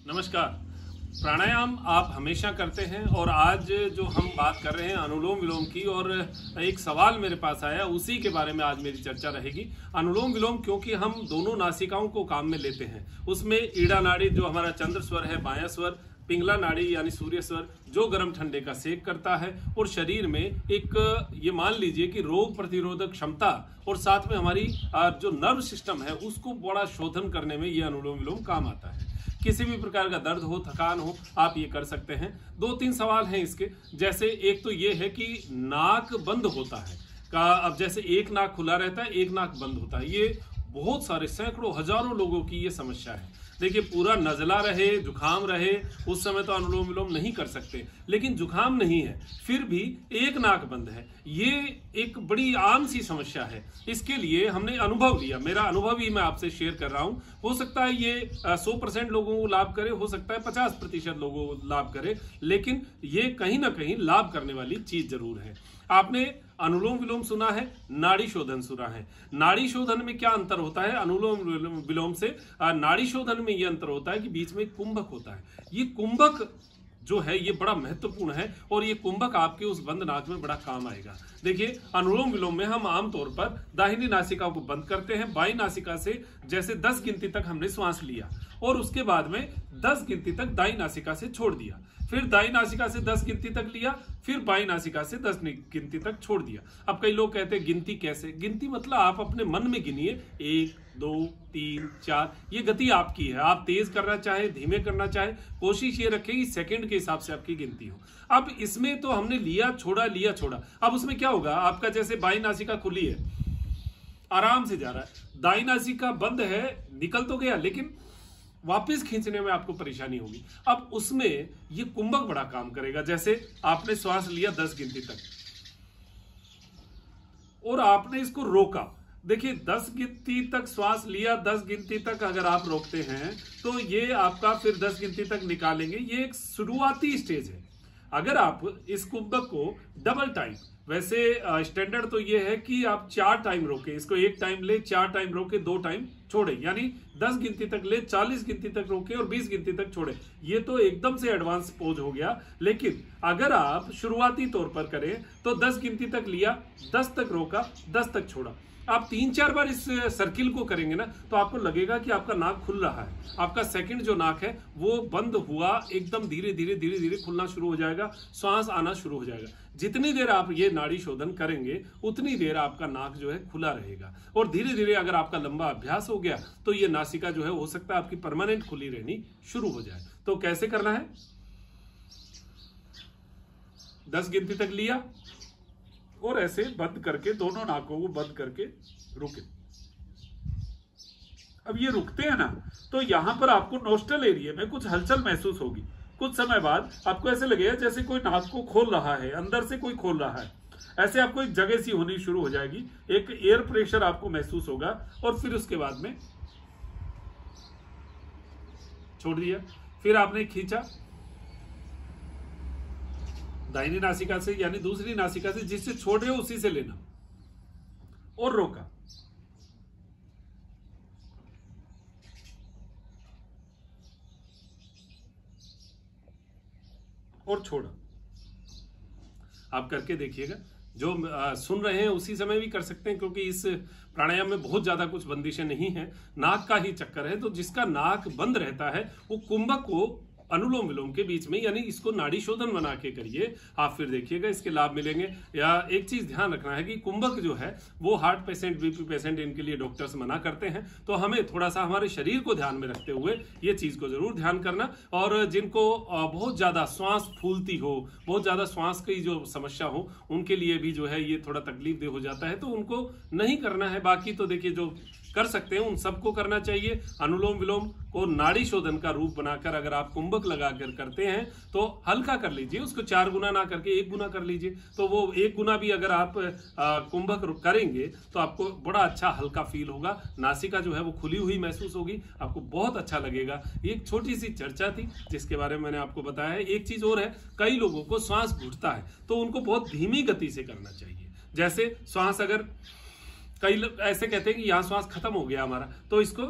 नमस्कार। प्राणायाम आप हमेशा करते हैं और आज जो हम बात कर रहे हैं अनुलोम विलोम की, और एक सवाल मेरे पास आया, उसी के बारे में आज मेरी चर्चा रहेगी। अनुलोम विलोम क्योंकि हम दोनों नासिकाओं को काम में लेते हैं, उसमें ईड़ा नाड़ी जो हमारा चंद्र स्वर है, बायां स्वर, पिंगला नाड़ी यानी सूर्य स्वर जो गर्म ठंडे का सेक करता है, और शरीर में एक ये मान लीजिए कि रोग प्रतिरोधक क्षमता और साथ में हमारी जो नर्व सिस्टम है उसको बड़ा शोधन करने में ये अनुलोम विलोम काम आता है। किसी भी प्रकार का दर्द हो, थकान हो, आप ये कर सकते हैं। 2-3 सवाल हैं इसके। जैसे एक तो ये है कि नाक बंद होता है का, अब जैसे एक नाक खुला रहता है, एक नाक बंद होता है, ये बहुत सारे सैकड़ों हजारों लोगों की ये समस्या है। देखिए, पूरा नजला रहे, जुखाम रहे, उस समय तो अनुलोम विलोम नहीं कर सकते, लेकिन जुखाम नहीं है फिर भी एक नाक बंद है, ये एक बड़ी आम सी समस्या है। इसके लिए हमने अनुभव लिया, मेरा अनुभव ही मैं आपसे शेयर कर रहा हूं। हो सकता है ये 100% लोगों को लाभ करे, हो सकता है 50% लोगों को लाभ करे, लेकिन ये कहीं ना कहीं लाभ करने वाली चीज जरूर है। आपने अनुलोम विलोम सुना है, नाड़ी शोधन सुना है। नाड़ी शोधन में क्या अंतर होता है अनुलोम विलोम से? नाड़ी शोधन में यह अंतर होता है कि बीच में कुंभक होता है। ये कुंभक जो है ये बड़ा महत्वपूर्ण है, और ये कुंभक आपके उस बंद नाक में बड़ा काम आएगा। देखिए, अनुलोम विलोम में हम आमतौर पर दाहिनी नासिका को बंद करते हैं, बाईं नासिका से जैसे 10 गिनती तक हमने श्वास लिया, और उसके बाद में 10 गिनती तक दाईं नासिका से छोड़ दिया, फिर दाईं नासिका से 10 गिनती तक लिया, फिर बाईं नासिका से 10 गिनती तक छोड़ दिया। अब कई लोग कहते हैं गिनती कैसे? गिनती मतलब आप अपने मन में गिनिए, 1 2 3 4, ये गति आपकी है। आप तेज करना चाहे, धीमे करना चाहे, कोशिश ये रखें कि सेकंड के हिसाब से आपकी गिनती हो। अब इसमें तो हमने लिया छोड़ा, लिया छोड़ा। अब उसमें क्या होगा, आपका जैसे बाईं नासिका खुली है, आराम से जा रहा है, दाईं नासिका बंद है, निकल तो गया लेकिन वापस खींचने में आपको परेशानी होगी। अब उसमें ये कुंभक बड़ा काम करेगा। जैसे आपने श्वास लिया 10 गिनती तक और आपने इसको रोका। देखिए, 10 गिनती तक श्वास लिया, 10 गिनती तक अगर आप रोकते हैं तो ये आपका फिर 10 गिनती तक निकालेंगे। ये एक शुरुआती स्टेज है। अगर आप इस कुंभक को डबल टाइम, वैसे स्टैंडर्ड तो ये है कि आप 4 टाइम रोके, इसको 1 टाइम ले, 4 टाइम रोके, 2 टाइम छोड़े, यानी 10 गिनती तक ले, 40 गिनती तक रोके और 20 गिनती तक छोड़े। ये तो एकदम से एडवांस पोज हो गया। लेकिन अगर आप शुरुआती तौर पर करें तो 10 गिनती तक लिया, 10 तक रोका, 10 तक छोड़ा। आप 3-4 बार इस सर्किल को करेंगे ना तो आपको लगेगा कि आपका नाक खुल रहा है। आपका सेकंड जो नाक है वो बंद हुआ, एकदम धीरे धीरे धीरे धीरे खुलना शुरू हो जाएगा, श्वास आना शुरू हो जाएगा। जितनी देर आप ये नाड़ी शोधन करेंगे उतनी देर आपका नाक जो है खुला रहेगा, और धीरे धीरे अगर आपका लंबा अभ्यास हो गया तो ये नासिका जो है हो सकता है आपकी परमानेंट खुली रहनी शुरू हो जाए। तो कैसे करना है? 10 गिनती तक लिया और ऐसे बंद करके, दोनों नाकों को बंद करके रुके। अब ये रुकते हैं ना, तो यहां पर आपको नोस्ट्रल एरिया में कुछ हलचल महसूस होगी। कुछ समय बाद आपको ऐसे लगेगा जैसे कोई नाक को खोल रहा है, अंदर से कोई खोल रहा है। ऐसे आपको एक जगह सी होनी शुरू हो जाएगी, एक एयर प्रेशर आपको महसूस होगा, और फिर उसके बाद में छोड़ दिया। फिर आपने खींचा दाहिनी नासिका से, यानी दूसरी नासिका से, जिससे छोड़ रहे हो उसी से लेना, और रोका, और छोड़ा। आप करके देखिएगा। जो सुन रहे हैं उसी समय भी कर सकते हैं, क्योंकि इस प्राणायाम में बहुत ज्यादा कुछ बंदिशें नहीं है, नाक का ही चक्कर है। तो जिसका नाक बंद रहता है वो कुंभक को अनुलोम विलोम के बीच में, यानी इसको नाड़ी शोधन बना के करिए, आप फिर देखिएगा इसके लाभ मिलेंगे। या एक चीज ध्यान रखना है कि कुंभक जो है वो हार्ट पेशेंट, बीपी पेशेंट, इनके लिए डॉक्टर्स मना करते हैं, तो हमें थोड़ा सा हमारे शरीर को ध्यान में रखते हुए ये चीज को जरूर ध्यान करना। और जिनको बहुत ज्यादा श्वास फूलती हो, बहुत ज्यादा श्वास की जो समस्या हो, उनके लिए भी जो है ये थोड़ा तकलीफ दे हो जाता है, तो उनको नहीं करना है। बाकी तो देखिए जो कर सकते हैं उन सबको करना चाहिए। अनुलोम विलोम को नाड़ी शोधन का रूप बनाकर अगर आप कुंभक लगाकर करते हैं तो हल्का कर लीजिए, उसको 4 गुना ना करके 1 गुना कर लीजिए। तो वो 1 गुना भी अगर आप कुंभक करेंगे तो आपको बड़ा अच्छा हल्का फील होगा, नासिका जो है वो खुली हुई महसूस होगी, आपको बहुत अच्छा लगेगा। एक छोटी सी चर्चा थी जिसके बारे में मैंने आपको बताया है। एक चीज और है, कई लोगों को श्वास घुटता है तो उनको बहुत धीमी गति से करना चाहिए। जैसे श्वास, अगर कई लोग ऐसे कहते हैं कि यहाँ श्वास खत्म हो गया हमारा, तो इसको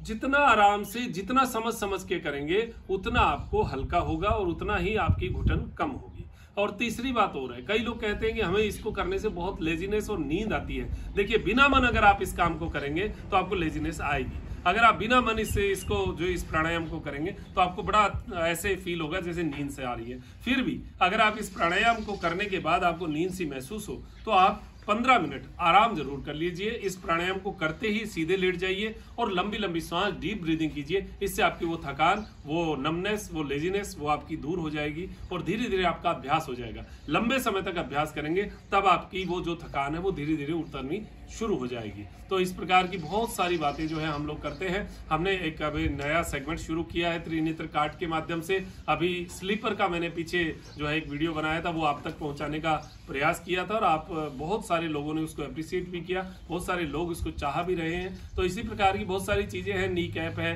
जितना आराम से, जितना समझ समझ के करेंगे उतना आपको हल्का होगा और उतना ही आपकी घुटन कम होगी। और तीसरी बात और है, कई लोग कहते हैं कि हमें इसको करने से बहुत लेजीनेस और नींद आती है। देखिए, बिना मन अगर आप इस काम को करेंगे तो आपको लेजीनेस आएगी। अगर आप बिना मन इस प्राणायाम को करेंगे तो आपको बड़ा ऐसे फील होगा जैसे नींद से आ रही है। फिर भी अगर आप इस प्राणायाम को करने के बाद आपको नींद सी महसूस हो तो आप 15 मिनट आराम जरूर कर लीजिए। इस प्राणायाम को करते ही सीधे लेट जाइए और लंबी लंबी सांस, डीप ब्रीदिंग कीजिए। इससे आपकी वो थकान, वो नमनेस, वो लेजीनेस वो आपकी दूर हो जाएगी और धीरे धीरे आपका अभ्यास हो जाएगा। लंबे समय तक अभ्यास करेंगे तब आपकी वो जो थकान है वो धीरे धीरे उतरनी शुरू हो जाएगी। तो इस प्रकार की बहुत सारी बातें जो है हम लोग करते हैं। हमने एक अभी नया सेगमेंट शुरू किया है त्रिनेत्र कार्ड के माध्यम से। अभी स्लीपर का मैंने पीछे जो है एक वीडियो बनाया था, वो आप तक पहुंचाने का प्रयास किया था और आप बहुत सारे लोगों ने उसको अप्रिशिएट भी किया, बहुत सारे लोग उसको चाह भी रहे हैं। तो इसी प्रकार की बहुत सारी चीजें हैं। नी कैप है,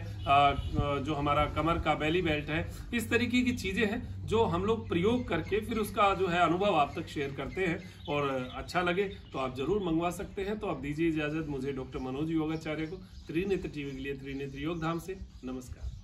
जो हमारा कमर का बेली बेल्ट है, इस तरीके की चीजें हैं जो हम लोग प्रयोग करके फिर उसका जो है अनुभव आप तक शेयर करते हैं। और अच्छा लगे तो आप जरूर मंगवा सकते हैं। तो आप दीजिए इजाजत मुझे, डॉक्टर मनोज योगाचार्य को, त्रिनेत्र टीवी के लिए त्रिनेत्र योग धाम से नमस्कार।